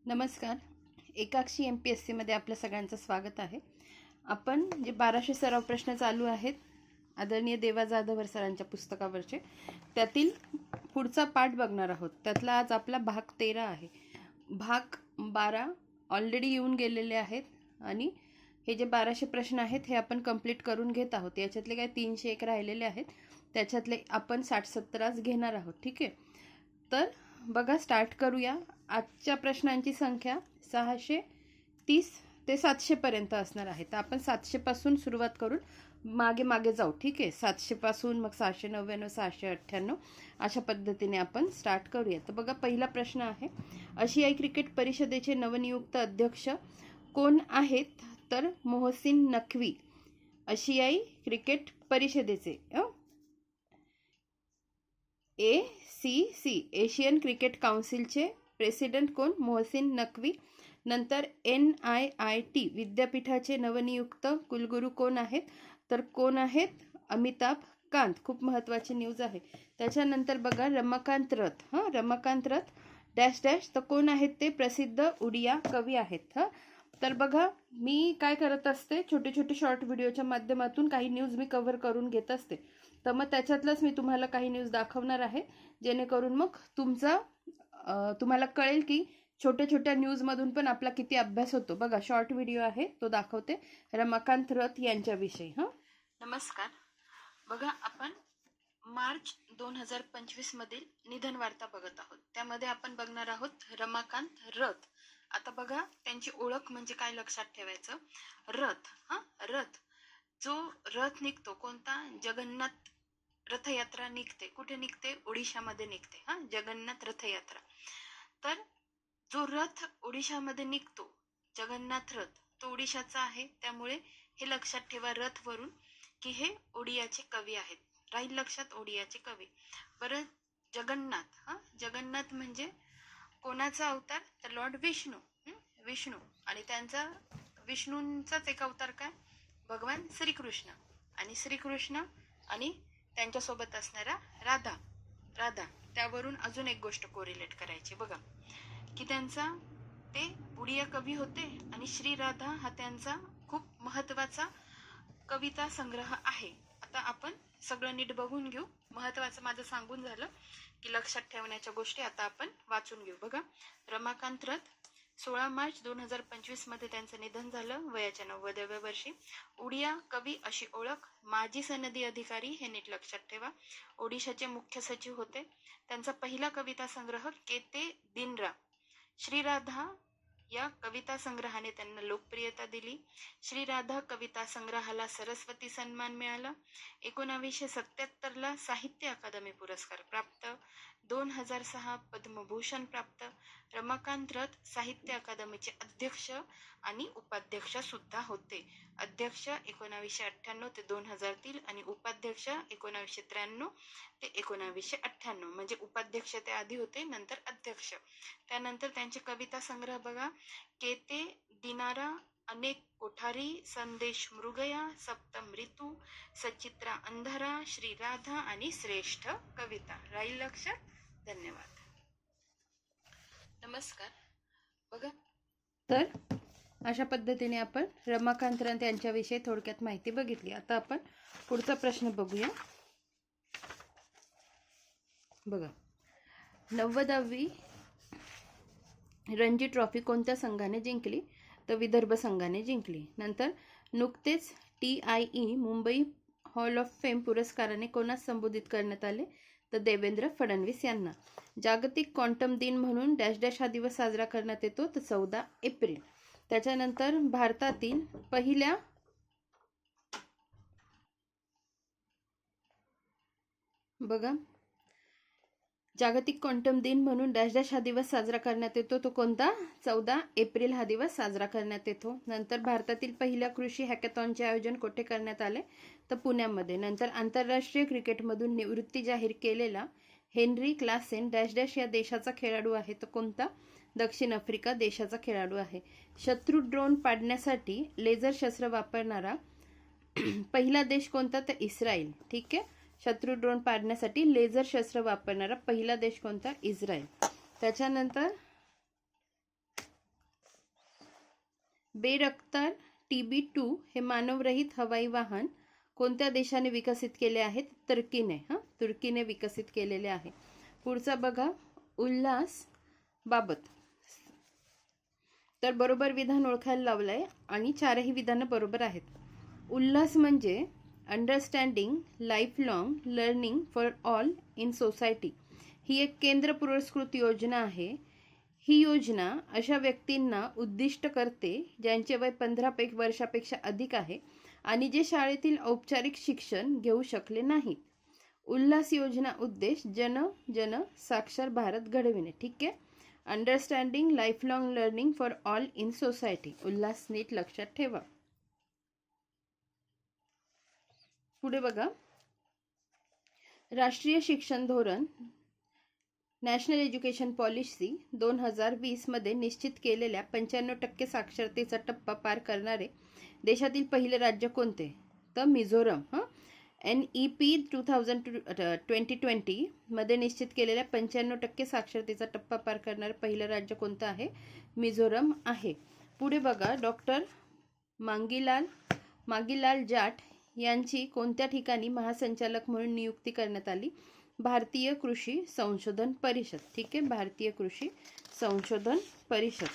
नमस्कार. एकाक्षी MPSC मध्ये आपल्या सगळ्यांचं स्वागत आहे. आपण जे 1200 सराव प्रश्न चालू आहेत आदरणीय देवा जाधवर सरांच्या पुस्तकावरचे, त्यातील पुढचा पाठ बघणार आहोत. त्यातला आज आपला भाग 13 आहे. भाग 12 ऑलरेडी येऊन गेलेले आहेत आणि हे जे 1200 प्रश्न आहेत हे आपण कंप्लीट करून घेत आहोत. याच्यातले काय 301 राहिलेले आहेत, त्याच्यातले आपण 60-70 आज घेणार आहोत. ठीक आहे, तर बघा स्टार्ट करूया. आजच्या प्रश्नांची संख्या 630 ते 700 पर्यंत असणार आहे. तर आपण 700 पासून सुरुवात करून मागे मागे जाऊ. ठीक आहे, 700 पासून मग 699, 698 अशा पद्धतीने आपण स्टार्ट करूया. तर बघा पहिला प्रश्न आहे, आशियाई क्रिकेट परिषदेचे नवनियुक्त अध्यक्ष कोण आहेत? तर मोहसिन नक्वी. आशियाई क्रिकेट परिषदेचे ACC एशियन क्रिकेट काउन्सिलचे प्रेसिडेंट कोण? मोहसिन नक्वी. नंतर NIIT विद्यापीठाचे नवनियुक्त कुलगुरू कोण आहेत? तर कोण आहेत? अमिताभ कांत. खूप महत्त्वाची न्यूज आहे. त्याच्यानंतर बघा रमाकांत रथ. रमाकांत रथ डॅश डॅश. तर कोण आहेत ते? प्रसिद्ध उडिया कवी आहेत. तर बघा मी काय करत असते, छोटे छोटे शॉर्ट व्हिडिओच्या माध्यमातून काही न्यूज मी कव्हर करून घेत असते. तर मग त्याच्यातलंच मी तुम्हाला काही न्यूज दाखवणार आहे, जेणेकरून मग तुम्हाला कळेल की छोट्या छोट्या न्यूजमधून पण आपला किती अभ्यास होतो. बघा शॉर्ट व्हिडिओ आहे, तो दाखवते रमाकांत रथ यांच्याविषयी. नमस्कार. बघा आपण मार्च 2025 मधील निधन वार्ता बघत आहोत. त्यामध्ये आपण बघणार आहोत रमाकांत रथ. आता बघा त्यांची ओळख म्हणजे काय लक्षात ठेवायचं. रथ जो रथ निघतो कोणता? जगन्नाथ रथयात्रा निघते. कुठे निघते? ओडिशामध्ये निघते. जगन्नाथ रथयात्रा. तर जो रथ ओडिशामध्ये निघतो जगन्नाथ रथ, तो ओडिशाचा आहे. त्यामुळे हे लक्षात ठेवा रथ वरून की हे ओडियाचे कवी आहेत. राहील लक्षात, ओडियाचे कवी. बरं जगन्नाथ म्हणजे कोणाचा अवतार? तर लॉर्ड विष्णू आणि त्यांचा विष्णूंचाच एक अवतार काय? भगवान श्रीकृष्ण. आणि श्रीकृष्ण आणि त्यांच्यासोबत असणारा राधा. त्यावरून अजून एक गोष्ट कोरिलेट करायची. बघा की त्यांचा ते उडिया कवी होते आणि श्री राधा हा त्यांचा खूप महत्वाचा कविता संग्रह आहे. आता आपण सगळं नीट बघून घेऊ. महत्वाचं माझं सांगून झालं की लक्षात ठेवण्याच्या गोष्टी आता आपण वाचून घेऊ. बघा रमाकांत रथ 16 मार्च 2025 मध्ये त्यांचं निधन झालं वयाच्या 90व्या वर्षी. उडिया कवी अशी ओळख. माजी सनदी अधिकारी, हे नीट लक्षात ठेवा. ओडिशाचे मुख्य सचिव होते. त्यांचा पहिला कविता संग्रह केते दिनरा. श्रीराधा या कविता संग्रहाने त्यांना लोकप्रियता दिली. श्रीराधा कविता संग्रहाला सरस्वती सन्मान मिळाला. 1977 ला साहित्य अकादमी पुरस्कार प्राप्त. 2006 पद्मभूषण प्राप्त. रमाकांत रथ साहित्य अकादमीचे अध्यक्ष आणि उपाध्यक्ष सुद्धा होते. अध्यक्ष 1998 ते 2003 आणि उपाध्यक्ष 1993 ते 1998. म्हणजे उपाध्यक्ष ते आधी होते, नंतर अध्यक्ष. त्यानंतर त्यांचे कविता संग्रह बघा. केते दिनारा, अनेक कोठारी, संदेश मृगया, सप्तम ऋतू, सचित्रा अंधारा, श्रीराधा आणि श्रेष्ठ कविता. राहील लक्षात. धन्यवाद. नमस्कार. बघा तर अशा पद्धतीने आपण रमाकांत रथ यांच्याविषयी थोडक्यात माहिती बघितली. आता आपण पुढचा प्रश्न बघूया. बघा 90वी रणजी ट्रॉफी कोणत्या संघाने जिंकली? तर विदर्भ संघाने जिंकली. नंतर नुकतेच TIE Mumbai hall of fame पुरस्काराने कोणास संबोधित करण्यात आले? तर देवेंद्र फडणवीस यांना. जागतिक क्वांटम दिन म्हणून डॅश डॅश हा दिवस साजरा करण्यात येतो? तर 14 एप्रिल. त्याच्यानंतर भारतातील पहिल्या बघा जागतिक क्वांटम दिन म्हणून डॅश डॅश हा दिवस साजरा करण्यात येतो. तो कोणता? 14 एप्रिल हा दिवस साजरा करण्यात येतो. नंतर भारतातील पहिल्या कृषी हॅकॅथॉनचे आयोजन कुठे करण्यात आले? तर पुण्यामध्ये. नंतर आंतरराष्ट्रीय क्रिकेटमधून निवृत्ती जाहीर केलेला हेनरी क्लासेन डॅश डॅश या देशाचा खेळाडू आहे. तो कोणता? दक्षिण आफ्रिका देशाचा खेळाडू आहे. शत्रू ड्रोन पाडण्यासाठी लेझर शस्त्र वापरणारा पहिला देश कोणता? तर इस्रायल. ठीक आहे, शत्रू ड्रोन पाडण्यासाठी लेझर शस्त्र वापरणारा पहिला देश कोणता? इस्रायल. त्याच्यानंतर बेरक्तार TB2 हे मानवरहित हवाई वाहन कोणत्या देशाने विकसित केले आहेत? तुर्कीने विकसित केलेले आहे. पुढचा बघा, उल्हास बाबत. तर बरोबर विधान ओळखायला लावलंय आणि चारही विधानं बरोबर आहेत. उल्हास म्हणजे understanding lifelong learning for all in society ही एक केंद्र पुरस्कृत योजना आहे. ही योजना अशा व्यक्तींना उद्दिष्ट करते ज्यांचे वय 15 वर्षापेक्षा अधिक आहे आणि जे शाळेतील औपचारिक शिक्षण घेऊ शकले नाहीत. उल्हास योजना उद्देश जन साक्षर भारत घडविणे. ठीक आहे. Understanding lifelong learning for all in society. Ullas नीट लक्षात ठेवा. पुढे बघा, राष्ट्रीय शिक्षण धोरण नॅशनल एज्युकेशन पॉलिसी 2020 मध्ये निश्चित केलेल्या 95% साक्षरतेचा टप्पा पार करणारे देशातील पहिले राज्य कोणते? तर मिझोरम. NEP 2020 मध्ये निश्चित केलेल्या 95% साक्षरतेचा टप्पा पार करणारे पहिलं राज्य कोणतं आहे? मिझोरम आहे. पुढे बघा, डॉक्टर मांगीलाल जाट यांची कोणत्या ठिकाणी महासंचालक म्हणून नियुक्ती करण्यात आली? भारतीय कृषी संशोधन परिषद. ठीक आहे, भारतीय कृषी संशोधन परिषद.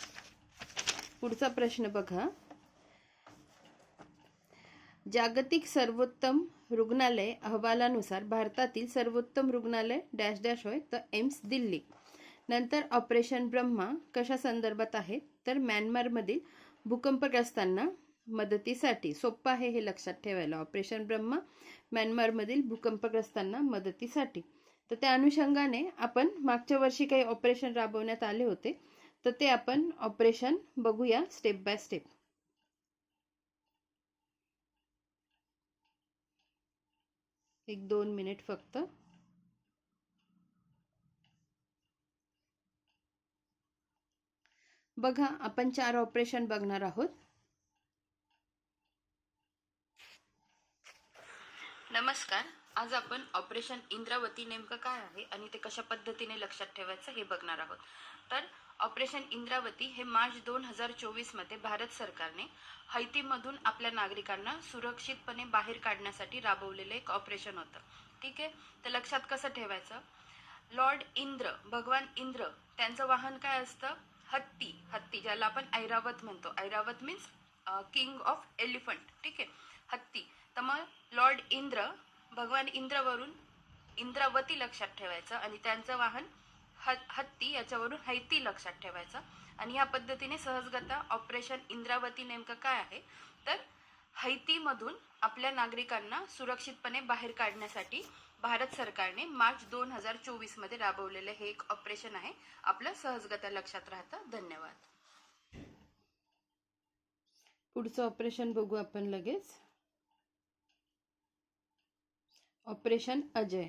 पुढचा प्रश्न बघा, जागतिक सर्वोत्तम रुग्णालय अहवालानुसार भारतातील सर्वोत्तम रुग्णालय डॅश डॅश होय, तर एम्स दिल्ली. नंतर ऑपरेशन ब्रह्मा कशा संदर्भात आहे? तर म्यानमारमधील भूकंपग्रस्तांना मदतीसाठी. सोपं आहे हे लक्षात ठेवायला. ऑपरेशन ब्रह्मा म्यानमारमधील भूकंपग्रस्तांना मदतीसाठी. तर त्या अनुषंगाने आपण मागच्या वर्षी काही ऑपरेशन राबवण्यात आले होते, तर ते आपण ऑपरेशन बघूया स्टेप बाय स्टेप. एक 2 मिनिट फक्त. बघा, आपण 4 ऑपरेशन बघणार आहोत. नमस्कार. आज आपण ऑपरेशन इंद्रावती नेमकं काय आहे आणि ते कशा पद्धतीने लक्षात ठेवायचं हे बघणार आहोत. तर ऑपरेशन इंद्रावती हे मार्च 2024 मध्ये भारत सरकारने हैतीमधून आपल्या नागरिकांना सुरक्षितपणे बाहेर काढण्यासाठी राबवलेलं एक ऑपरेशन होतं. ठीक आहे. तर लक्षात कसं ठेवायचं? लॉर्ड इंद्र, भगवान इंद्र, त्यांचं वाहन काय असतं? हत्ती, ज्याला आपण ऐरावत म्हणतो. Airavat means king of elephant. ठीक आहे, हत्ती. तर मग लॉर्ड इंद्र, भगवान इंद्रवरून इंद्रावती लक्षात ठेवायचं आणि त्यांचं वाहन हत्ती, याच्यावरून हैती लक्षात ठेवायचं. आणि या पद्धतीने सहजगता ऑपरेशन इंद्रावती नेमकं काय आहे? तर हैतीमधून आपल्या नागरिकांना सुरक्षितपणे बाहेर काढण्यासाठी भारत सरकारने मार्च 2024 मध्ये राबवलेलं हे एक ऑपरेशन आहे. आपलं सहजगता लक्षात राहतं. धन्यवाद. पुढचं ऑपरेशन बघू आपण लगेच. ऑपरेशन अजय.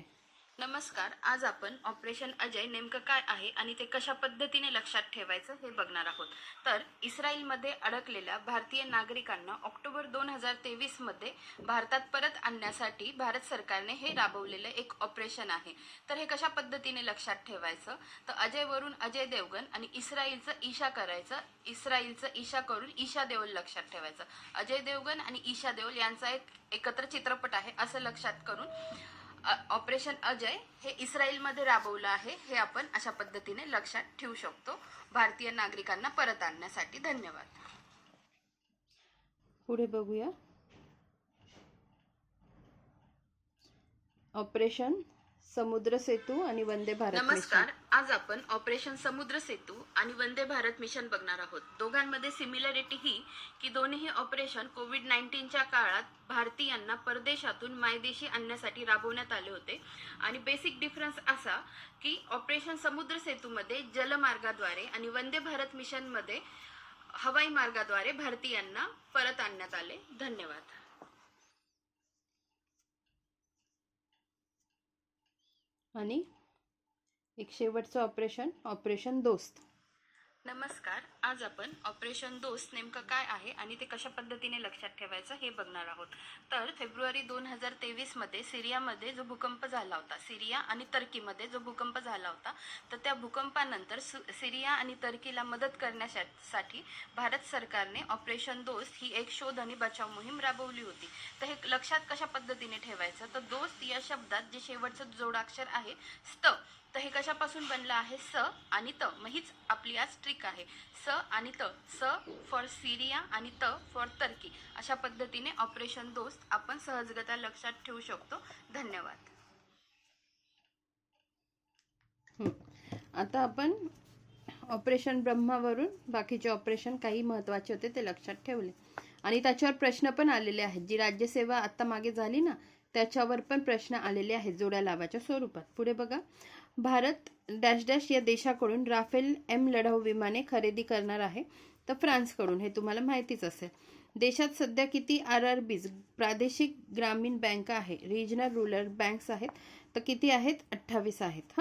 नमस्कार. आज आपण ऑपरेशन अजय नेमकं काय आहे आणि ते कशा पद्धतीने लक्षात ठेवायचं हे बघणार आहोत. तर इस्रायलमध्ये अडकलेल्या भारतीय नागरिकांना ऑक्टोबर 2023 मध्ये भारतात परत आणण्यासाठी भारत सरकारने हे राबवलेलं एक ऑपरेशन आहे. तर हे कशा पद्धतीने लक्षात ठेवायचं? तर अजयवरून अजय देवगण आणि इस्रायलचं ईशा करायचं. इस्रायलचं ईशा करून ईशा देओल लक्षात ठेवायचं. अजय देवगण आणि ईशा देओल यांचा एक एकत्र चित्रपट आहे असं लक्षात करून ऑपरेशन अजय हे इस्रायलमध्ये राबवलं आहे. हे आपण अशा पद्धतीने लक्षात ठेवू शकतो भारतीय नागरिकांना परत आणण्यासाठी. धन्यवाद. पुढे बघूया ऑपरेशन समुद्र सेतू आणि वंदे भारत. नमस्कार. आज आपण ऑपरेशन समुद्र सेतू आणि वंदे भारत मिशन बघणार आहोत. दोघांमध्ये सिमिलरिटी ही की दोन्ही ऑपरेशन कोविड-19च्या काळात भारतीयांना परदेशातून मायदेशी आणण्यासाठी राबवण्यात आले होते. आणि बेसिक डिफरन्स असा की ऑपरेशन समुद्र सेतूमध्ये जलमार्गाद्वारे आणि वंदे भारत मिशनमध्ये हवाई मार्गाद्वारे भारतीयांना परत आणण्यात आले. धन्यवाद. आणि एक शेवटचं ऑपरेशन, ऑपरेशन दोस्त. नमस्कार. आज आपण ऑपरेशन दोस्त नेमकं काय आहे आणि ते कशा पद्धतीने लक्षात ठेवायचं हे बघणार आहोत. तर फेब्रुवारी 2023 मध्ये सिरियामध्ये जो भूकंप झाला होता, सिरिया आणि तुर्कीमध्ये जो भूकंप झाला होता, तर त्या भूकंपानंतर सिरिया आणि तुर्कीला मदत करण्यासाठी भारत सरकारने ऑपरेशन दोस्त ही एक शोध आणि बचाव मोहीम राबवली होती. तर हे लक्षात कशा पद्धतीने ठेवायचं, तर दोस्त या शब्दात जे शेवटचं जोडाक्षर आहे स्त, तर हे कशापासून बनलं आहे, स आणि त. मग हीच आपली आज ट्रिक आहे. स आणि त, स फॉर सिरिया आणि त फॉर तुर्की. अशा पद्धतीने ऑपरेशन दोस्त आपण सहजगता लक्षात ठेवू शकतो. धन्यवाद. आता आपण ऑपरेशन ब्रह्मावरून बाकीचे ऑपरेशन काही महत्त्वाचे होते ते लक्षात ठेवले आणि त्याच्यावर प्रश्न पण आलेले आहेत. जी राज्यसेवा आता मागे झाली ना, त्याच्यावर पण प्रश्न आलेले आहेत जोड्या लावाच्या स्वरूपात. पुढे बघा, भारत डॅश डॅश या देशाकडून राफेल M लढाऊ विमाने खरेदी करणार आहे, तर फ्रान्सकडून. हे तुम्हाला माहितीच असेल. देशात सध्या किती RRBs प्रादेशिक ग्रामीण बँका आहे, रिजनल रूरल बँक्स आहेत, तर किती आहेत, 28 आहेत.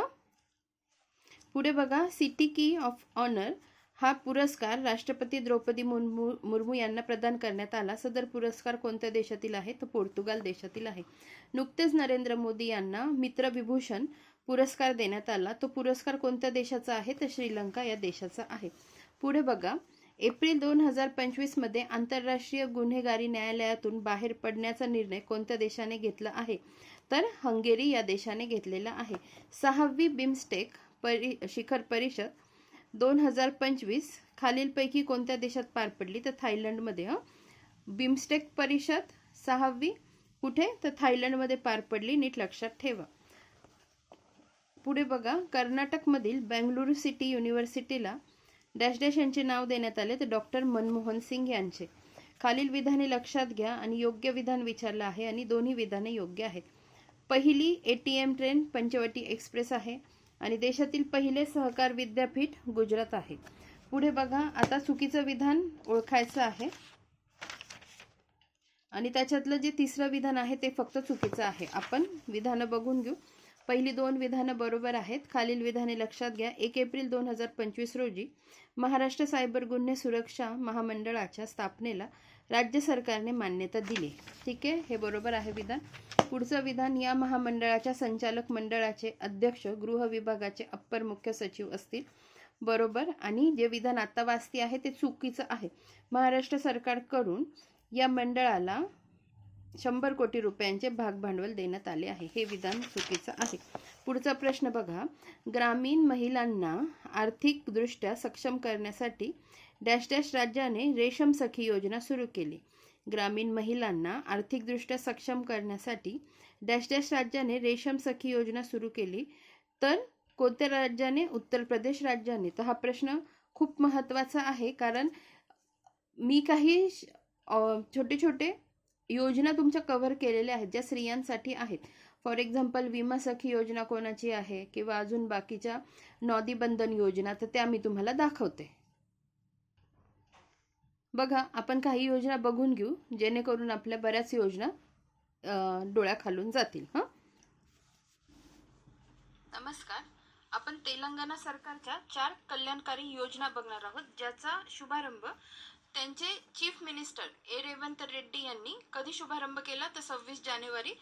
पुढे बघा, सिटी की ऑफ ऑनर हा पुरस्कार राष्ट्रपती द्रौपदी मुर्मू यांना प्रदान करण्यात आला. सदर पुरस्कार कोणत्या देशातील आहे, तर पोर्तुगाल देशातील आहे. नुकतेच नरेंद्र मोदी यांना मित्र विभूषण पुरस्कार देण्यात आला. तो पुरस्कार कोणत्या देशाचा आहे, तर श्रीलंका या देशाचा आहे. पुढे बघा, एप्रिल 2025 मध्ये आंतरराष्ट्रीय गुन्हेगारी न्यायालयातून बाहेर पडण्याचा निर्णय कोणत्या देशाने घेतला आहे, तर हंगेरी या देशाने घेतलेला आहे. 6वी बिमस्टेक शिखर परिषद 2025 खालीलपैकी कोणत्या देशात पार पडली, तर थायलंडमध्ये. बिमस्टेक परिषद 6वी कुठे, तर थायलंडमध्ये पार पडली. नीट लक्षात ठेवा. पुढे बघा, कर्नाटकमधील बेंगळुरू सिटी युनिव्हर्सिटीला डॅश डॅश यांचे नाव देण्यात आले, तर डॉक्टर मनमोहन सिंग यांचे. खालील विधाने लक्षात घ्या आणि योग्य विधान विचारलं आहे आणि दोन्ही विधाने योग्य आहेत. पहिली ATM ट्रेन पंचवटी एक्सप्रेस आहे आणि देशातील पहिले सहकार विद्यापीठ गुजरात आहे. पुढे बघा, आता चुकीचं विधान ओळखायचं आहे आणि त्याच्यातलं जे तिसरं विधान आहे ते फक्त चुकीचं आहे. आपण विधानं बघून घेऊ. पहिली दोन विधानं बरोबर आहेत. खालील विधाने लक्षात घ्या. 1 एप्रिल 2025 रोजी महाराष्ट्र सायबर गुन्हे सुरक्षा महामंडळाच्या स्थापनेला राज्य सरकारने मान्यता दिली. ठीक आहे, हे बरोबर आहे विधान. पुढचं विधान, या महामंडळाच्या संचालक मंडळाचे अध्यक्ष गृह विभागाचे अप्पर मुख्य सचिव असतील. बरोबर. आणि जे विधान आता वाचते आहे ते चुकीचं आहे. महाराष्ट्र सरकारकडून या मंडळाला 100 कोटी रुपयांचे भागभांडवल देण्यात आले आहे. हे विधान चुकीचं आहे. पुढचा प्रश्न बघा, ग्रामीण महिलांना आर्थिकदृष्ट्या सक्षम करण्यासाठी डॅश डॅश राज्याने रेशम सखी योजना सुरू केली. ग्रामीण महिलांना आर्थिकदृष्ट्या सक्षम करण्यासाठी डॅश डॅश राज्याने रेशम सखी योजना सुरू केली, तर कोणत्या राज्याने, उत्तर प्रदेश राज्याने. तर हा प्रश्न खूप महत्त्वाचा आहे, कारण मी काही छोटे छोटे योजना तुमच्या कव्हर केलेल्या आहेत ज्या स्त्रियांसाठी आहेत. फॉर एक्झाम्पल, विमा सखी योजना कोणाची आहे किंवा अजून बाकीच्या नॉदी बंधन योजना, तर त्या मी तुम्हाला दाखवते. बघा, आपण काही योजना बघून घेऊ जेणेकरून आपल्या बऱ्याच योजना डोळ्याखालून जातील. नमस्कार. आपण तेलंगणा सरकारच्या 4 कल्याणकारी योजना बघणार आहोत, ज्याचा शुभारंभ त्यांचे चीफ मिनिस्टर रेवंत रेड्डी यांनी कधी शुभारंभ केला, तर 26 जानेवारी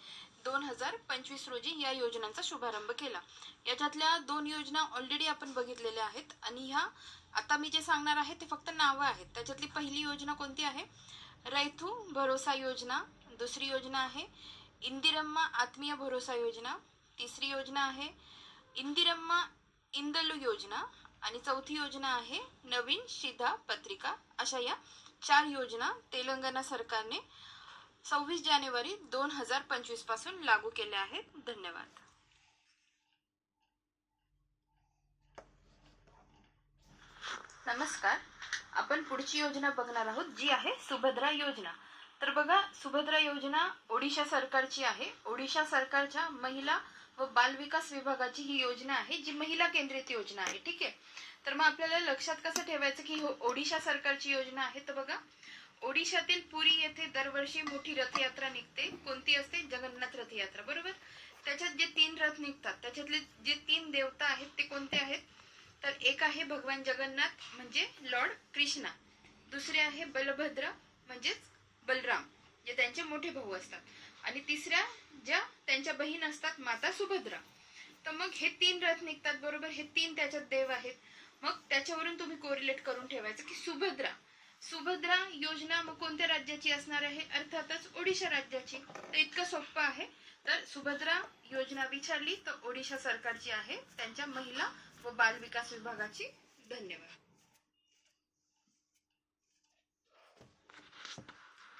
2025 रोजी या योजनांचा शुभारंभ केला. याच्यातल्या 2 योजना ऑलरेडी आपण बघितलेल्या आहेत आणि ह्या आता मी जे सांगणार आहे ते फक्त नावं आहेत. त्याच्यातली पहिली योजना कोणती आहे, रैतू भरोसा योजना. दुसरी योजना आहे इंदिरम्मा आत्मीय भरोसा योजना. तिसरी योजना आहे इंदिरम्मा इंदलू योजना आणि चौथी योजना आहे नवीन शिधा पत्रिका. अशा या 4 योजना तेलंगणा सरकारने 26 जानेवारी 2025 पासून लागू केल्या आहेत. धन्यवाद. नमस्कार. आपण पुढची योजना बघणार आहोत, जी आहे सुभद्रा योजना. तर बघा, सुभद्रा योजना ओडिशा सरकारची आहे. ओडिशा सरकारच्या महिला व बालविकास विभागाची ही योजना आहे, जी महिला केंद्रित योजना आहे. ठीक आहे, तर मग आपल्याला लक्षात कसं ठेवायचं की ओडिशा सरकारची योजना आहे. तर बघा, ओडिशातील पुरी येथे दरवर्षी मोठी रथयात्रा निघते. कोणती असते, जगन्नाथ रथयात्रा. बरोबर. त्याच्यात जे 3 रथ निघतात त्याच्यातले जे 3 देवता आहेत ते कोणते आहेत, तर एक आहे भगवान जगन्नाथ म्हणजे लॉर्ड कृष्णा, दुसरे आहे बलभद्र म्हणजेच बलराम जे त्यांचे मोठे भाऊ असतात, आणि तिसऱ्या ज्या त्यांच्या बहीण असतात माता सुभद्रा. तर मग हे 3 रथ निघतात बरोबर, हे 3 त्याच्यात देव आहेत. मग त्याच्यावरून तुम्ही कोरिलेट करून ठेवायचं की सुभद्रा योजना मग कोणत्या राज्याची असणार आहे, अर्थातच ओडिशा राज्याची. तर इतकं सोपं आहे. तर सुभद्रा योजना विचारली तर ओडिशा सरकारची आहे, त्यांच्या महिला व बाल विकास विभागाची. धन्यवाद.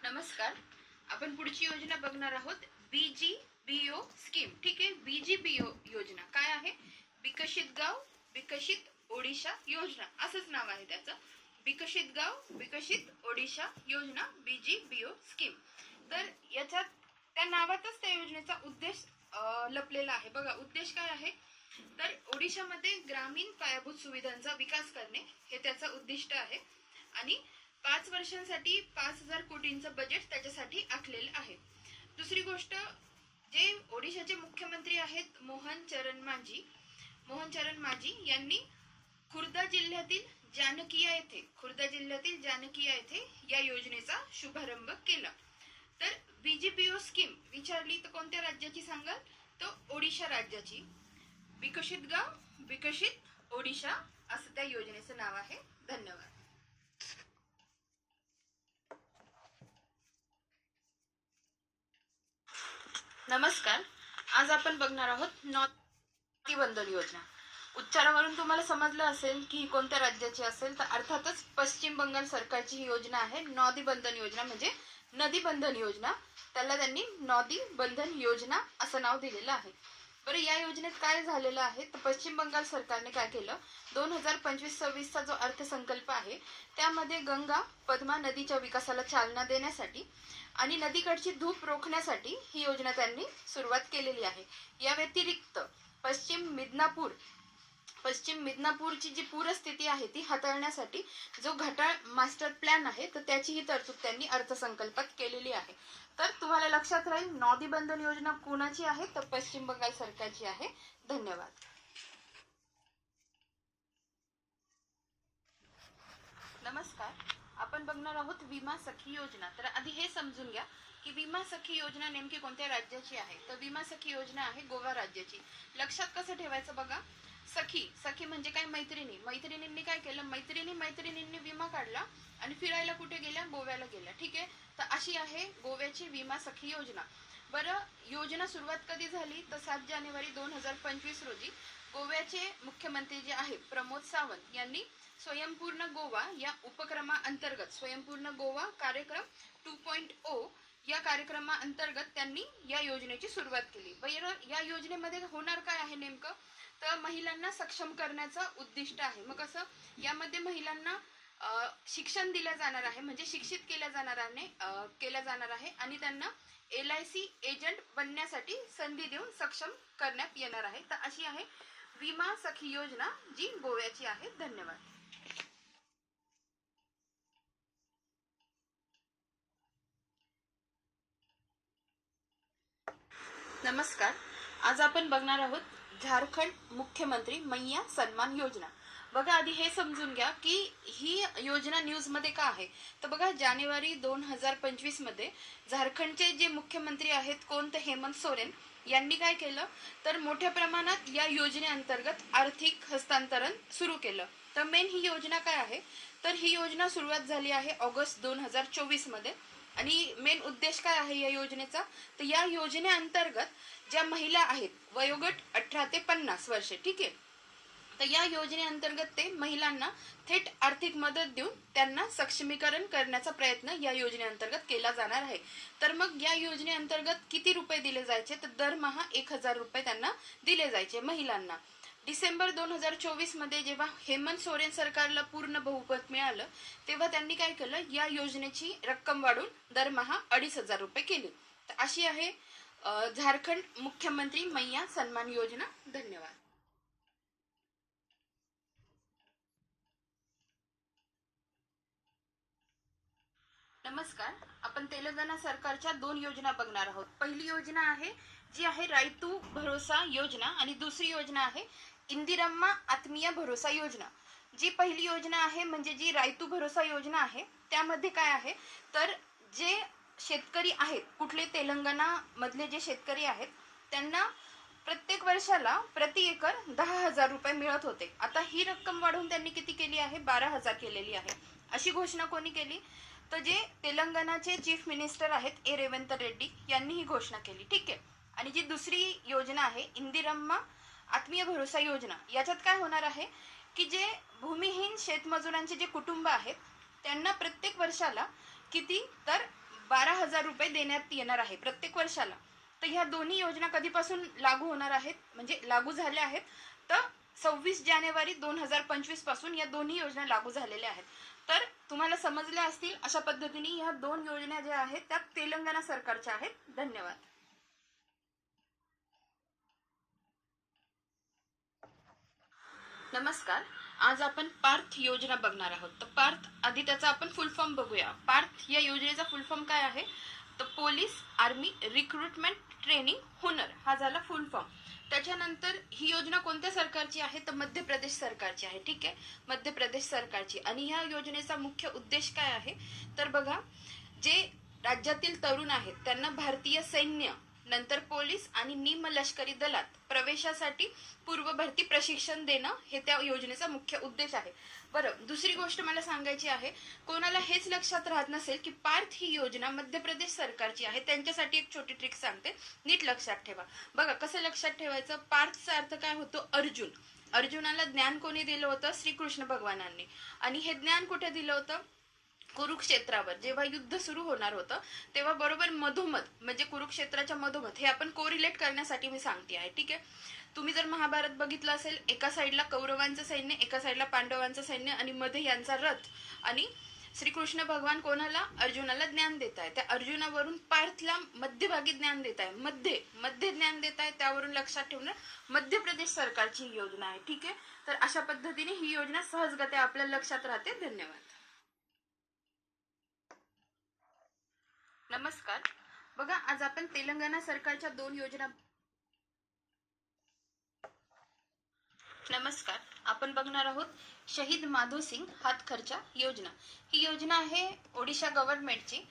नमस्कार, आपण पुढची योजना बघणार आहोत BGBO स्कीम. ठीक आहे, BGBO योजना काय आहे, विकसित गाव विकसित ओडिशा योजना असंच नाव आहे त्याचं. विकसित गाव विकसित ओडिशा योजना BGBO स्कीम. तर याच्यात त्या नावातच त्या योजनेचा उद्देश लपलेला आहे. बघा उद्देश काय आहे, तर ओडिशामध्ये ग्रामीण पायाभूत सुविधांचा विकास करणे हे त्याचं उद्दिष्ट आहे, आणि 5 वर्षांसाठी 5,000 कोटींचं बजेट त्याच्यासाठी आखलेलं आहे. दुसरी गोष्ट, जे ओडिशाचे मुख्यमंत्री आहेत मोहन चरण मांझी यांनी खुर्दा जिल्ह्यातील जानकिया येथे या योजनेचा शुभारंभ केला. तर BGBO स्कीम विचारली तर कोणत्या राज्याची सांगाल, तो ओडिशा राज्याची. विकसित गाव विकसित ओडिशा असं त्या योजनेचं नाव आहे. धन्यवाद. नमस्कार, आज आपण बघणार आहोत नॉदीबंधन योजना. उच्चारावरून तुम्हाला समजलं असेल की ही कोणत्या राज्याची असेल, तर अर्थातच पश्चिम बंगाल सरकारची ही योजना आहे. नॉदीबंधन योजना म्हणजे नदी बंधन योजना, त्याला त्यांनी नॉदीबंधन योजना असं नाव दिलेलं आहे. बरं, या योजनेत काय झालेलं आहे, तर पश्चिम बंगाल सरकारने काय केलं, 2025-26 जो अर्थसंकल्प आहे त्यामध्ये गंगा पद्मा नदीच्या विकासाला चालना देण्यासाठी आणि नदीकडची धूप रोखण्यासाठी ही योजना त्यांनी सुरुवात केलेली आहे. या व्यतिरिक्त पश्चिम मिदनापूरची जी पूरस्थिती आहे ती हाताळण्यासाठी जो घटाळ मास्टर प्लॅन आहे तर त्याचीही तरतूद त्यांनी अर्थसंकल्पात केलेली आहे. तर तुम्हाला लक्षात राहील नॉदीबंधन योजना कोणाची आहे, तर पश्चिम बंगाल सरकारची आहे. धन्यवाद. नमस्कार, आपण बघणार आहोत विमा सखी योजना. तर आधी हे समजून घ्या की विमा सखी योजना नेमकी कोणत्या राज्याची आहे, तर विमा सखी योजना आहे गोवा राज्याची. लक्षात कसं ठेवायचं बघा, सखी म्हणजे काय, मैत्रिणींनी काय केलं, मैत्रिणींनी विमा काढला आणि फिरायला कुठे गेल्या, गोव्याला गेल्या. ठीक आहे, तर अशी आहे गोव्याची विमा सखी योजना. बरं, योजना सुरुवात कधी झाली, तर 7 जानेवारी 2025 रोजी गोव्याचे मुख्यमंत्री जे आहेत प्रमोद सावंत यांनी स्वयंपूर्ण गोवा या उपक्रमाअंतर्गत स्वयंपूर्ण गोवा कार्यक्रम 2.0 या कार्यक्रमाअंतर्गत त्यांनी या योजनेची सुरुवात केली. बरं, या योजनेमध्ये होणार काय आहे नेमकं, तर महिलांना सक्षम करण्याचं उद्दिष्ट आहे. मग कसं, यामध्ये महिलांना शिक्षण दिलं जाणार आहे, म्हणजे शिक्षित केलं जाणार आहे आणि त्यांना LIC एजंट बनण्यासाठी संधी देऊन सक्षम करण्यात येणार आहे. तर अशी आहे विमा सखी योजना जी गोव्याची आहे. धन्यवाद. नमस्कार, आज आपण बघणार आहोत झारखंड मुख्यमंत्री मैया सन्मान योजना. बघा आधी हे समजून घ्या की ही योजना न्यूज मध्ये का आहे, तर बघा जानेवारी 2025 मध्ये झारखंडचे जे मुख्यमंत्री आहेत कोण, तर हेमंत सोरेन यांनी काय केलं, तर मोठ्या प्रमाणात या योजनेअंतर्गत आर्थिक हस्तांतरण सुरू केलं. तर मेन ही योजना काय आहे, तर ही योजना सुरुवात झाली आहे ऑगस्ट 2024 मध्ये. आणि मेन उद्देश काय आहे या योजनेचा, तर या योजनेअंतर्गत ज्या महिला आहेत वयोगट 18 ते 50 वर्षे, ठीक आहे, तर या योजनेअंतर्गत ते महिलांना थेट आर्थिक मदत देऊन त्यांना सक्षमीकरण करण्याचा प्रयत्न या योजनेअंतर्गत केला जाणार आहे. तर मग या योजनेअंतर्गत किती रुपये दिले जायचे, तर दरमहा 1,000 रुपये त्यांना दिले जायचे महिलांना. डिसेंबर 2024 मध्ये जेव्हा हेमंत सोरेन सरकारला पूर्ण बहुमत मिळालं तेव्हा त्यांनी काय केलं, या योजनेची रक्कम वाढवून दरमहा 2,500 रुपये केली. तर अशी आहे झारखंड मुख्यमंत्री मैया सन्मान योजना. धन्यवाद. नमस्कार, आपण तेलंगणा सरकारच्या 2 योजना बघणार आहोत. पहिली योजना आहे जी आहे रायतू भरोसा योजना आणि दुसरी योजना आहे इंदिरम्मा आत्मीय भरोसा योजना. जी पहिली योजना आहे म्हणजे जी रायतू भरोसा योजना आहे, त्यामध्ये काय आहे तर जे शेतकरी आहेत, कुठले तेलंगणा मधले जे शेतकरी आहेत त्यांना प्रत्येक वर्षाला प्रति एकर 10,000 रुपये मिळत होते. आता ही रक्कम वाढवून त्यांनी किती केली आहे, 12,000 केलेली आहे. अशी घोषणा कोणी केली तर जे तेलंगणाचे चीफ मिनिस्टर आहेत रेवंत रेड्डी यांनी ही घोषणा केली. ठीक आहे. आणि जी दुसरी योजना आहे इंदिरम्मा आत्मीय भरोसा योजना, याच्यात काय होणार आहे की जे भूमिहीन शेतमजुरांचे जे कुटुंब आहेत त्यांना प्रत्येक वर्षाला किती तर 12,000 रुपये देण्यात येणार आहे प्रत्येक वर्षाला. तर ह्या दोन्ही योजना कधीपासून लागू होणार आहेत म्हणजे लागू झाल्या आहेत तर 26 जानेवारी 2025 पासून या दोन्ही योजना लागू झालेल्या आहेत. तर तुम्हाला समजल्या असतील अशा पद्धतीने ह्या दोन योजना ज्या आहेत त्या तेलंगणा सरकारच्या आहेत. धन्यवाद. नमस्कार. आज आपण पार्थ योजना बघणार आहोत. तर पार्थ आधी त्याचा आपण फुल फॉर्म बघूया. पार्थ या योजनेचा फुल फॉर्म काय आहे तर पोलीस आर्मी रिक्रुटमेंट ट्रेनिंग हुनर हा झाला फुल फॉर्म. त्याच्यानंतर ही योजना कोणत्या सरकारची आहे तर मध्य प्रदेश सरकारची आहे. ठीक आहे, मध्य प्रदेश सरकारची. आणि ह्या योजनेचा मुख्य उद्देश काय आहे तर बघा, जे राज्यातील तरुण आहेत त्यांना भारतीय सैन्य नंतर पोलीस आणि निमलष्करी दलात प्रवेशासाठी पूर्व भरती प्रशिक्षण देणं हे त्या योजनेचा मुख्य उद्देश आहे. बरं, दुसरी गोष्ट मला सांगायची आहे, कोणाला हेच लक्षात राहत नसेल की पार्थ ही योजना मध्य प्रदेश सरकारची आहे, त्यांच्यासाठी एक छोटी ट्रिक सांगते, नीट लक्षात ठेवा. बघा कसं लक्षात ठेवायचं. पार्थचा अर्थ काय होतो अर्जुन. अर्जुनाला ज्ञान कोणी दिलं होतं श्रीकृष्ण भगवानांनी. आणि हे ज्ञान कुठे दिलं होतं कुरुक्षेत्रावर. जेव्हा युद्ध सुरू होणार होतं तेव्हा बरोबर मधोमध म्हणजे कुरुक्षेत्राच्या मधोमध, हे आपण कोरिलेट करण्यासाठी मी सांगते आहे. ठीक आहे, तुम्ही जर महाभारत बघितलं असेल, एका साईडला कौरवांचं सैन्य, एका साईडला पांडवांचं सैन्य आणि मध्ये यांचा रथ. आणि श्रीकृष्ण भगवान कोणाला अर्जुनाला ज्ञान देत आहे, त्या अर्जुनावरून पार्थला मध्यभागी ज्ञान देत आहे, मध्ये ज्ञान देत आहे. त्यावरून लक्षात ठेवणं मध्य प्रदेश सरकारची योजना आहे. ठीक आहे, तर अशा पद्धतीने ही योजना सहजगत्या आपल्या लक्षात राहते. धन्यवाद. नमस्कार. बघा आज आपण तेलंगणा सरकारच्या दोन योजना. नमस्कार, आपण बघणार आहोत शहीद माधो सिंग हातखर्चा योजना. ही योजना आहे ओडिशा गव्हर्नमेंटची.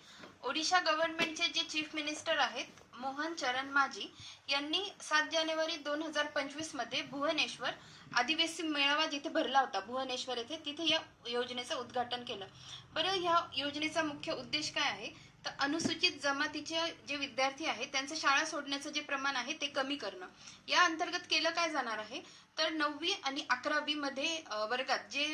ओडिशा गव्हर्नमेंटचे जे चीफ मिनिस्टर आहेत मोहन चरण माझी यांनी 7 जानेवारी 2025 मध्ये भुवनेश्वर आदिवासी मेळावा जिथे भरला होता भुवनेश्वर येथे, तिथे या योजनेचं उद्घाटन केलं. बरं, ह्या योजनेचा मुख्य उद्देश काय आहे तर अनुसूचित जमातीचे जे विद्यार्थी आहेत त्यांचं शाळा सोडण्याचं जे प्रमाण आहे ते कमी करणं. या अंतर्गत केलं काय जाणार आहे तर 9वी आणि 11वी मध्ये वर्गात जे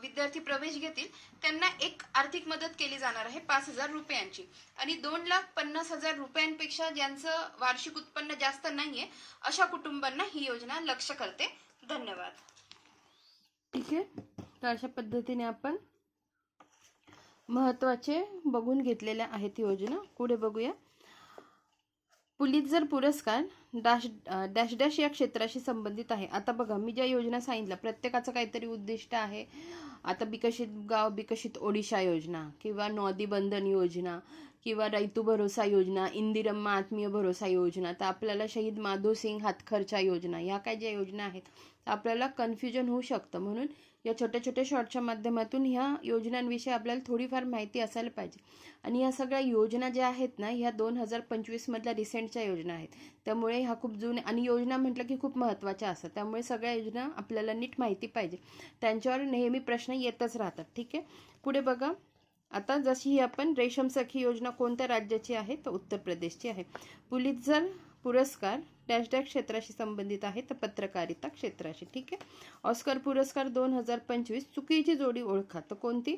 विद्यार्थी प्रवेश घेतील त्यांना एक आर्थिक मदत केली जाणार आहे 5,000 रुपयांची. आणि 2,50,000 रुपयांपेक्षा ज्यांचं वार्षिक उत्पन्न जास्त नाहीये अशा कुटुंबांना ही योजना लक्ष्य करते. धन्यवाद. ठीक आहे, तर अशा पद्धतीने आपण महत्त्वाचे बघून घेतलेल्या आहेत योजना. पुढे बघूया. पुलित्झर पुरस्कार डॅश डॅश डॅश या क्षेत्राशी संबंधित आहे. आता बघा, मी ज्या योजना सांगितल्या प्रत्येकाचं काहीतरी उद्दिष्ट आहे. आता विकसित गाव विकसित ओडिशा योजना किंवा नॉदी बंधन योजना किंवा रैतू भरोसा योजना, इंदिरम्मा आत्मीय भरोसा योजना, तर आपल्याला शहीद माधो सिंग हातखर्चा योजना, ह्या काय ज्या योजना आहेत आपल्याला कन्फ्युजन होऊ शकतं. म्हणून या छोट्या छोट्या शॉर्टच्या माध्यमातून ह्या योजनांविषयी आपल्याला थोडीफार माहिती असायला पाहिजे. आणि ह्या सगळ्या योजना ज्या आहेत ना ह्या 2025 मधल्या रिसेंटच्या योजना आहेत. त्यामुळे ह्या खूप जुन्या आणि योजना म्हटलं की खूप महत्त्वाच्या असतात. त्यामुळे सगळ्या योजना आपल्याला नीट माहिती पाहिजे, त्यांच्यावर नेहमी प्रश्न येतच राहतात. ठीक आहे, पुढे बघा. आता जशी ही आपण रेशम सखी योजना कोणत्या राज्याची आहे तर उत्तर प्रदेशची आहे. पुलित्झर पुरस्कार डॅश डॅश क्षेत्राशी संबंधित आहे तर पत्रकारिता क्षेत्राशी. ठीक आहे. ऑस्कर पुरस्कार 2025 चुकीची जोडी ओळखा, तर कोणती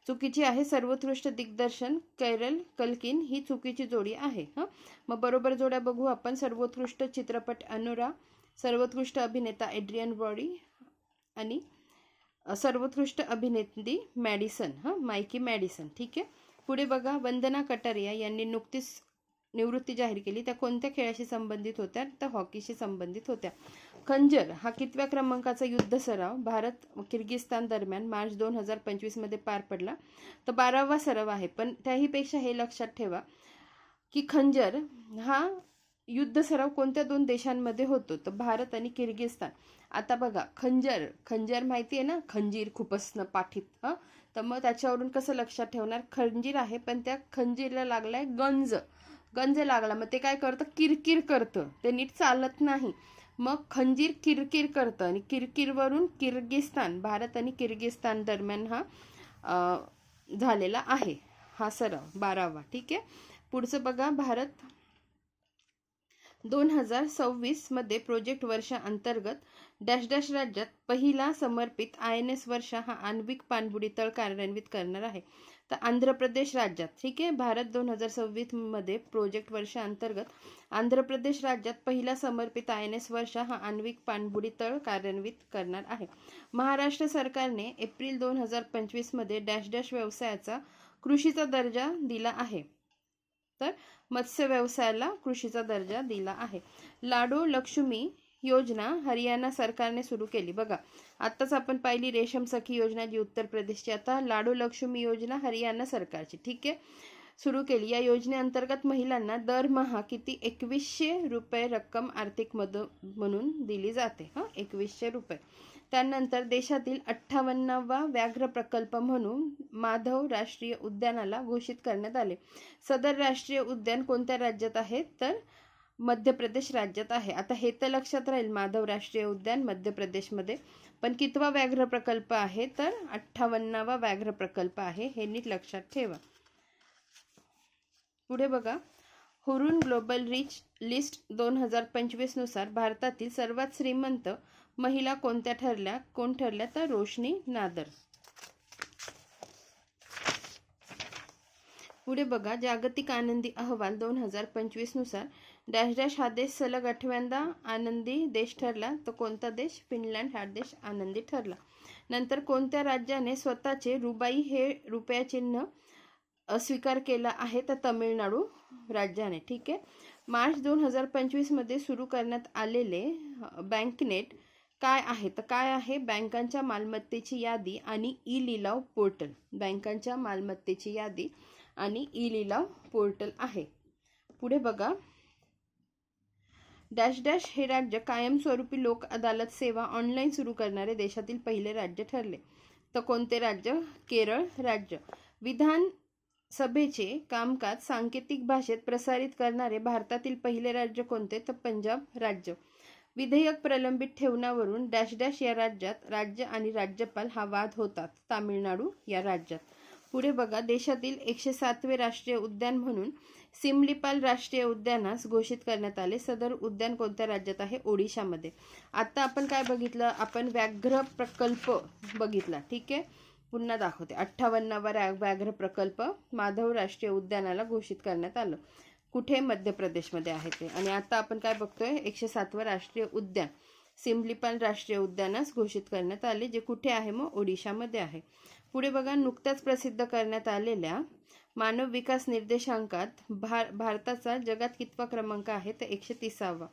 चुकीची आहे? सर्वोत्कृष्ट दिग्दर्शन कैरल कल्किन ही चुकीची जोडी आहे. मग बरोबर जोड्या बघू आपण. सर्वोत्कृष्ट चित्रपट अनुरा, सर्वोत्कृष्ट अभिनेता एड्रियन ब्रॉडी आणि सर्वोत्कृष्ट अभिनेत्री मॅडिसन मायकी मॅडिसन. ठीक आहे, पुढे बघा. वंदना कटारिया यांनी नुकतीच निवृत्ती जाहीर केली, त्या कोणत्या खेळाशी संबंधित होत्या तर हॉकीशी संबंधित होत्या. खंजर हा कितव्या क्रमांकाचा युद्ध सराव भारत किर्गिस्तान दरम्यान मार्च 2025 मध्ये पार पडला तर 12वा सराव आहे. पण त्याहीपेक्षा हे लक्षात ठेवा की खंजर हा युद्ध सराव कोणत्या दोन देशांमध्ये होतो तर भारत आणि किर्गिस्तान. आता बघा खंजर, खंजर माहिती आहे ना, खंजीर खुपसणं पाठीत, हा. तर मग त्याच्यावरून कसं लक्षात ठेवणार, खंजीर आहे पण त्या खंजीरला लागलाय गंज, गंज लागला, मग ते काय करतं, किरकिर करतं, ते नीट चालत नाही. मग खंजीर किरकिर करतं आणि किरकिरवरून किर्गिस्तान, भारत आणि किर्गिस्तान दरम्यान हा झालेला आहे हा सराव 12वा. ठीक आहे. पुढचं बघा, भारत 2026 मध्ये प्रोजेक्ट वर्षा अंतर्गत डॅश डॅश राज्यात पहिला समर्पित INS वर्षा हा आण्विक पाणबुडी तळ कार्यान्वित करणार आहे. तर आंध्र प्रदेश राज्यात, ठीक आहे, भारत 2026 मध्ये प्रोजेक्ट वर्षा अंतर्गत आंध्र प्रदेश राज्यात पहिला समर्पित INS वर्षा हा आण्विक पाणबुडी तळ कार्यान्वित करणार आहे. महाराष्ट्र सरकारने एप्रिल 2025 मध्ये डॅश डॅश व्यवसायाचा कृषीचा दर्जा दिला आहे. तर मत्स्य व्यवसायाला कृषीचा दर्जा दिला आहे. लाडो लक्ष्मी योजना हरियाणा सरकारने सुरू केली. बघा, आताच आपण पाहिली रेशम सखी योजना जी उत्तर प्रदेशची, आता लाडो लक्ष्मी योजना हरियाणा सरकारची, ठीक आहे, सुरू केली. या योजनेअंतर्गत महिलांना दरमहा किती 2100 रुपये रक्कम आर्थिक मदत म्हणून दिली जाते. 2100 रुपये. त्यानंतर देशातील 58वा व्याघ्र प्रकल्प म्हणून माधव राष्ट्रीय उद्यानाला घोषित करण्यात आले. सदर राष्ट्रीय उद्यान कोणत्या राज्यात आहे, तर मध्य प्रदेश राज्यात आहे. आता हे तर लक्षात राहील, माधव राष्ट्रीय उद्यान मध्य प्रदेशमध्ये, पण कितवा व्याघ्र प्रकल्प आहे, तर 58वा व्याघ्र प्रकल्प आहे, हे नीट लक्षात ठेवा. पुढे बघा, हुरून ग्लोबल रिच लिस्ट 2025 नुसार भारतातील सर्वात श्रीमंत महिला कोणत्या ठरल्या, कोण ठरल्या, तर रोशनी नादर. पुढे बघा, जागतिक आनंदी अहवाल 2025 नुसार डॅश डॅश हा देश सलग 8व्यांदा आनंदी देश ठरला. तर कोणता देश, फिनलँड हा देश आनंदी ठरला. नंतर कोणत्या राज्याने स्वतःचे रुबाई हे रुपया चिन्ह स्वीकार केला आहे, तर तमिळनाडू राज्याने. ठीक आहे. मार्च 2025 मध्ये सुरू करण्यात आलेले बँकनेट काय आहे, तर काय आहे, बँकांच्या मालमत्तेची यादी आणि ई लिलाव पोर्टल. बँकांच्या मालमत्तेची यादी आणि ई लिलाव पोर्टल आहे. पुढे बघा, डॅश डॅश हे राज्य कायमस्वरूपी लोक अदालत सेवा ऑनलाईन सुरू करणारे देशातील पहिले राज्य ठरले. तर कोणते राज्य, केरळ राज्य. विधान सभेचे कामकाज सांकेतिक भाषेत प्रसारित करणारे भारतातील पहिले राज्य कोणते, तर पंजाब राज्य. विधेयक प्रलंबित ठेवण्यावरून डॅश डॅश या राज्यात राज्य आणि राज्यपाल हा वाद होतात, तामिळनाडू या राज्यात. पुढे बघा, देशातील 107वे राष्ट्रीय उद्यान म्हणून सिमलीपाल राष्ट्रीय उद्यानास घोषित करण्यात आले. सदर उद्यान कोणत्या राज्यात आहे, ओडिशामध्ये. आता आपण काय बघितलं, आपण व्याघ्र प्रकल्प बघितला. ठीक आहे, पुन्हा दाखवते. 58वा व्याघ्र प्रकल्प माधव राष्ट्रीय उद्यानाला घोषित करण्यात आलं. कुठे, मध्य प्रदेशमध्ये आहे ते. आणि आता आपण काय बघतोय, 107वा राष्ट्रीय उद्यान सिमलीपाल राष्ट्रीय उद्यानास घोषित करण्यात आले, जे कुठे आहे, मग ओडिशामध्ये आहे. पुढे बघा, नुकत्याच प्रसिद्ध करण्यात आलेल्या मानव विकास निर्देशांकात भारताचा जगात कितवा क्रमांक आहे, तर 130वा.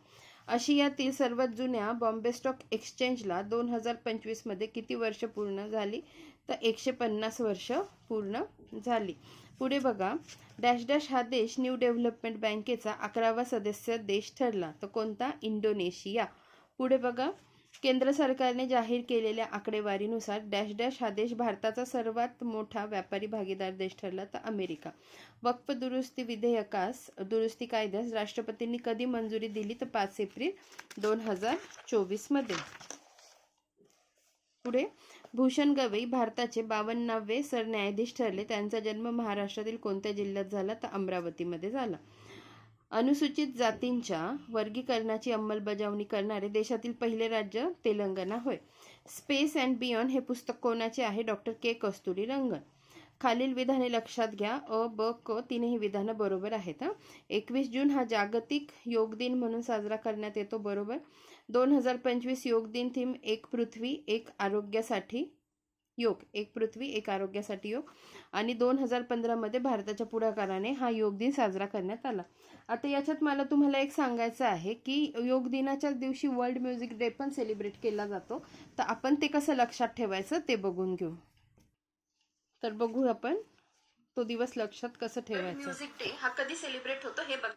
आशियातील सर्वात जुन्या बॉम्बे स्टॉक एक्सचेंजला 2025 मध्ये किती वर्ष पूर्ण झाली, तर 150 वर्ष पूर्ण झाली. पुढे बघा, डॅश डॅश हा देश न्यू डेव्हलपमेंट बँकेचा 11वा सदस्य देश ठरला. तर कोणता, इंडोनेशिया. पुढे बघा, केंद्र सरकारने जाहीर केलेल्या आकडेवारीनुसार डॅश डॅश हा देश भारताचा सर्वात मोठा व्यापारी भागीदार देश ठरला, तर अमेरिका. वक्फ दुरुस्ती विधेयकास, दुरुस्ती कायद्यास राष्ट्रपतींनी कधी मंजुरी दिली, तर 5 एप्रिल 2024 मध्ये. पुढे, भूषण गवई भारताचे 52वे सरन्यायाधीश ठरले. त्यांचा जन्म महाराष्ट्रातील कोणत्या जिल्ह्यात झाला, तर अमरावतीमध्ये झाला. अनुसूचित जातींच्या वर्गीकरणाची अंमलबजावणी करणारे देशातील पहिले राज्य तेलंगणा होय. स्पेस अँड बियॉन्ड हे पुस्तक कोणाचे आहे, डॉक्टर के कस्तुरीरंगन. खालील विधाने लक्षात घ्या, अ, ब, क तीनही विधानं बरोबर आहेत. 21 जून हा जागतिक योग दिन म्हणून साजरा करण्यात येतो, बरोबर. 2025 योग दिन थीम एक पृथ्वी एक आरोग्यासाठी योग, एक पृथ्वी एक आरोग्यासाठी योग. आणि 2015 मध्ये भारताच्या पुढाकाराने हा योग दिन साजरा करण्यात आला. आता याच्यात मला तुम्हाला एक सांगायचं आहे की योग दिनाच्या दिवशी वर्ल्ड म्युझिक डे पण सेलिब्रेट केला जातो. तर आपण ते कसं लक्षात ठेवायचं ते बघून घेऊ. तर बघू आपण तो दिवस लक्षात कसं ठेवायचं. म्युझिक डे हा कधी सेलिब्रेट होतो हे बघ.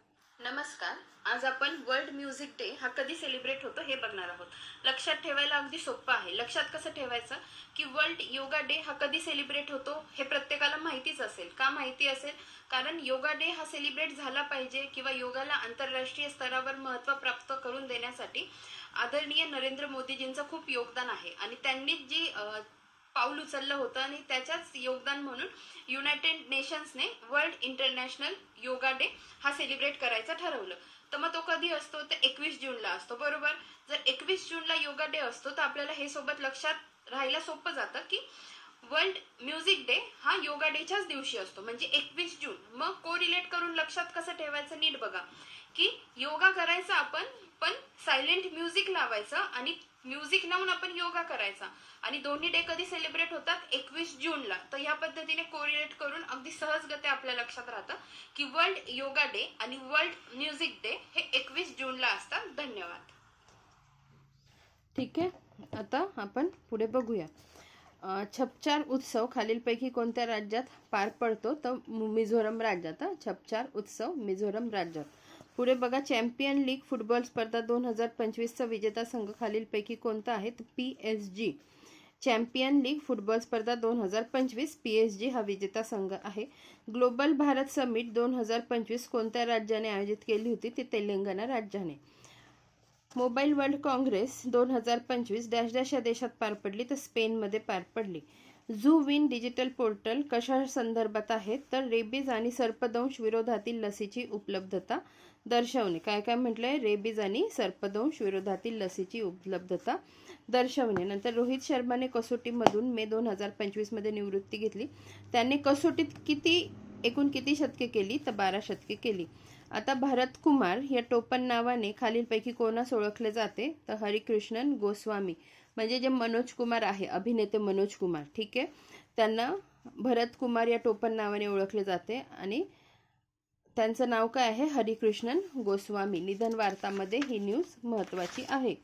नमस्कार. आज आपण वर्ल्ड म्युझिक डे हा कधी सेलिब्रेट होतो हे बघणार आहोत. लक्षात ठेवायला अगदी सोपं आहे. लक्षात कसं ठेवायचं की वर्ल्ड योगा डे हा कधी सेलिब्रेट होतो हे प्रत्येकाला माहितीच असेल. का माहिती असेल? कारण योगा डे हा सेलिब्रेट झाला पाहिजे किंवा योगाला आंतरराष्ट्रीय स्तरावर महत्त्व प्राप्त करून देण्यासाठी आदरणीय नरेंद्र मोदीजींचं खूप योगदान आहे आणि त्यांनी जी पाऊल उचललं होतं आणि त्याच्याच योगदान म्हणून युनायटेड नेशन्सने वर्ल्ड इंटरनॅशनल योगा डे हा सेलिब्रेट करायचा ठरवलं. तर मग तो कधी असतो? तर 21 जूनला असतो, बरोबर. जर 21 जूनला योगा डे असतो तर आपल्याला हे सोबत लक्षात राहायला सोपं जातं की वर्ल्ड म्युझिक डे हा योगा डेच्याच दिवशी असतो, म्हणजे 21 जून. मग को रिलेट करून लक्षात कसं ठेवायचं नीट बघा की योगा करायचा आपण, पण सायलेंट म्युझिक लावायचं आणि म्युझिक लावून आपण योगा करायचा. आणि दोन्ही डे कधी सेलिब्रेट होतात? 21 जूनला. तर ह्या पद्धतीने कोरिलेट करून अगदी सहजगते आपल्या लक्षात राहतं की वर्ल्ड योगा डे आणि वर्ल्ड म्युझिक डे हे 21 जूनला असतात. धन्यवाद. ठीक आहे, आता आपण पुढे बघूया. छपचार उत्सव खालीलपैकी कोणत्या राज्यात पार पडतो? तर मिझोरम राज्यात. छपचार उत्सव मिझोरम राज्यात. पुढे बघा, चॅम्पियन लीग फुटबॉल स्पर्धा 2025चा विजेता संघ खालीलपैकी कोणता आहे? तर PSG. चॅम्पियन लीग फुटबॉल स्पर्धा 2025 PSG हा विजेता संघ आहे. ग्लोबल भारत समिट 2025 कोणत्या राज्याने आयोजित केली होती? ती तेलंगणा राज्याने. Mobile world Congress 2025 dash dash या देशात पार पडली? तर स्पेनमध्ये पार पडली. झू विन डिजिटल पोर्टल कशा संदर्भात आहे? तर रेबीज आणि सर्पदंश विरोधातील लसीची उपलब्धता दर्शवणे. काय काय म्हटलंय? रेबीज आणि सर्पदंश विरोधातील लसीची उपलब्धता दर्शवणे. नंतर रोहित शर्माने कसोटीमधून मे 2025 मध्ये निवृत्ती घेतली. त्याने कसोटीत एकूण किती शतके केली? तर 12 शतके केली. आता भारत कुमार या टोपण नावाने खालीलपैकी कोणास ओळखले जाते? तर हरिकृष्णन गोस्वामी, म्हणजे जे मनोज कुमार आहे, अभिनेते मनोज कुमार, ठीक आहे, त्यांना भरत कुमार या टोपण नावाने ओळखले जाते आणि त्यांचं नाव काय आहे? हरिकृष्णन गोस्वामी. निधन वार्तामध्ये ही न्यूज महत्वाची आहे.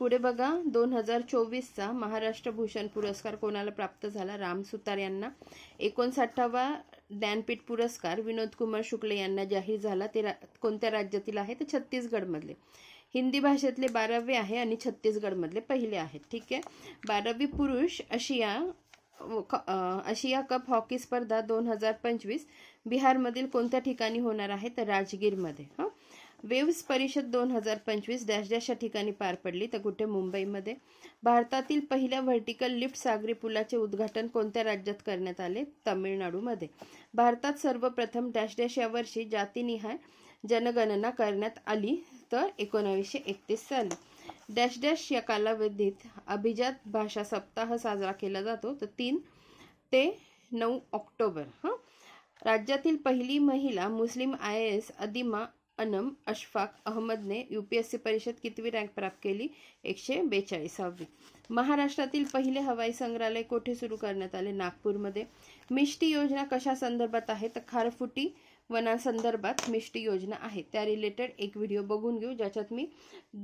पुढे बघा, 2024चा महाराष्ट्र भूषण पुरस्कार कोणाला प्राप्त झाला? राम सुतार यांना. 59वा ज्ञानपीठ पुरस्कार विनोद कुमार शुक्ल यांना जाहीर झाला. ते कोणत्या राज्यातील आहे? तर छत्तीसगडमधले. हिंदी भाषेतले 12वे आहे आणि छत्तीसगडमधले पहिले आहेत. ठीक आहे. 12वी पुरुष आशिया कप हॉकी स्पर्धा 2025 बिहारमधील कोणत्या ठिकाणी होणार आहे? तर राजगीरमध्ये. वेव्स परिषद 2025 डॅश डॅश या ठिकाणी पार पडली? तर कुठे? मुंबईमध्ये. भारतातील पहिल्या व्हर्टिकल लिफ्ट सागरी पुलाचे उद्घाटन कोणत्या राज्यात करण्यात आले? तामिळनाडूमध्ये. भारतात सर्वप्रथम डॅश डॅश या वर्षी जातीनिहाय जनगणना करण्यात आली? तर 1931 साली. डॅश डॅश या कालावधीत अभिजात भाषा सप्ताह साजरा केला जातो? तर 3 ते 9 ऑक्टोबर. राज्यातील पहिली महिला मुस्लिम IAS अदिमा अनम अशफाक अहमदने UPSC परिषद कितवी रँक प्राप्त केली? 142वी. महाराष्ट्रातील पहिले हवाई संग्रहालय कोठे सुरू करण्यात आले? नागपूरमध्ये. मिष्टी योजना कशा संदर्भात आहे? तर खारफुटी वनासंदर्भात मिष्टी योजना आहे. त्या रिलेटेड एक व्हिडिओ बघून घेऊ, ज्याच्यात मी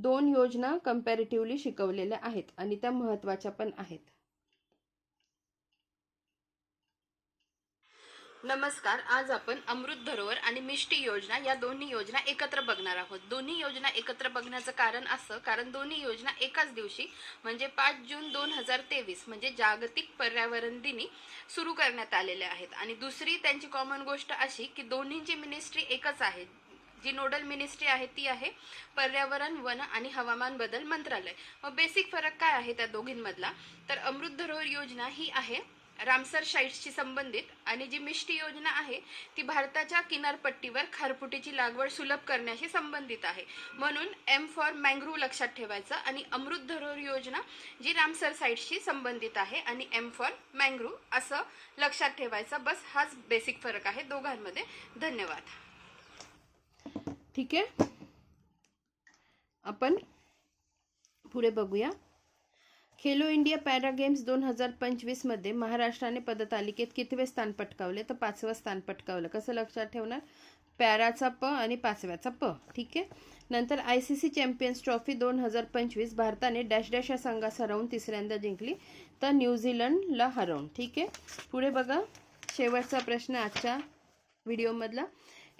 2 योजना कम्पॅरेटिव्हली शिकवलेल्या आहेत आणि त्या महत्त्वाच्या पण आहेत. नमस्कार. आज आपण अमृत धरोहर आणि मिष्टी योजना या दोन्ही योजना एकत्र बघणार आहोत. दोन्ही योजना एकत्र बघण्याचं कारण असं, कारण दोन्ही योजना एकाच दिवशी म्हणजे 5 जून 2023 म्हणजे जागतिक पर्यावरण दिनी सुरू करण्यात आलेल्या आहेत. आणि दुसरी त्यांची कॉमन गोष्ट अशी की दोन्हींची मिनिस्ट्री एकच आहे. जी नोडल मिनिस्ट्री आहे ती आहे पर्यावरण, वन आणि हवामान बदल मंत्रालय. मग बेसिक फरक काय आहे त्या दोघींमधला? तर अमृत धरोहर योजना ही आहे रामसर साईट्सशी संबंधित आणि जी मिष्टी योजना आहे ती भारताच्या किनारपट्टीवर खारफुटीची लागवड सुलभ करण्याशी संबंधित आहे. म्हणून M फॉर मँग्रोव्ह लक्षात ठेवायचं आणि अमृत धरोहर योजना जी रामसर साईट्सशी संबंधित आहे आणि M फॉर मँग्रोव्ह असं लक्षात ठेवायचं. बस हाच बेसिक फरक आहे दोघांमध्ये. धन्यवाद. ठीक आहे, आपण पुढे बघूया. खेलो इंडिया पॅरा गेम्स 2025 मध्ये महाराष्ट्राने पदतालिकेत कितवे स्थान पटकावले? तर 5वं स्थान पटकावलं. कसं लक्षात ठेवणार? पॅराचा प आणि 5व्याचा प. ठीक आहे. नंतर ICC चॅम्पियन्स ट्रॉफी 2025 भारताने डॅश डॅश या संघास हरवून तिसऱ्यांदा जिंकली? तर न्यूझीलंडला हरवून. ठीक आहे. पुढे बघा, शेवटचा प्रश्न आजच्या व्हिडिओमधला.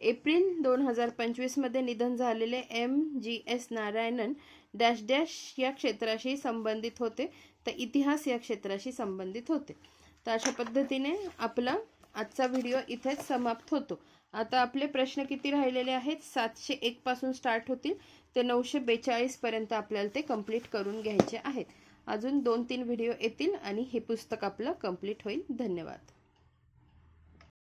एप्रिल 2025 मध्ये निधन झालेले MGS नारायणन डॅश डॅश या क्षेत्राशी संबंधित होते, तर इतिहास या क्षेत्राशी संबंधित होते. तर अशा पद्धतीने आपला आजचा व्हिडिओ इथेच समाप्त होतो. आता आपले प्रश्न किती राहिलेले आहेत? 701 पासून स्टार्ट होतील ते 942 पर्यंत आपल्याला ते कंप्लीट करून घ्यायचे आहेत. अजून 2-3 व्हिडिओ येतील आणि हे पुस्तक आपलं कंप्लीट होईल. धन्यवाद.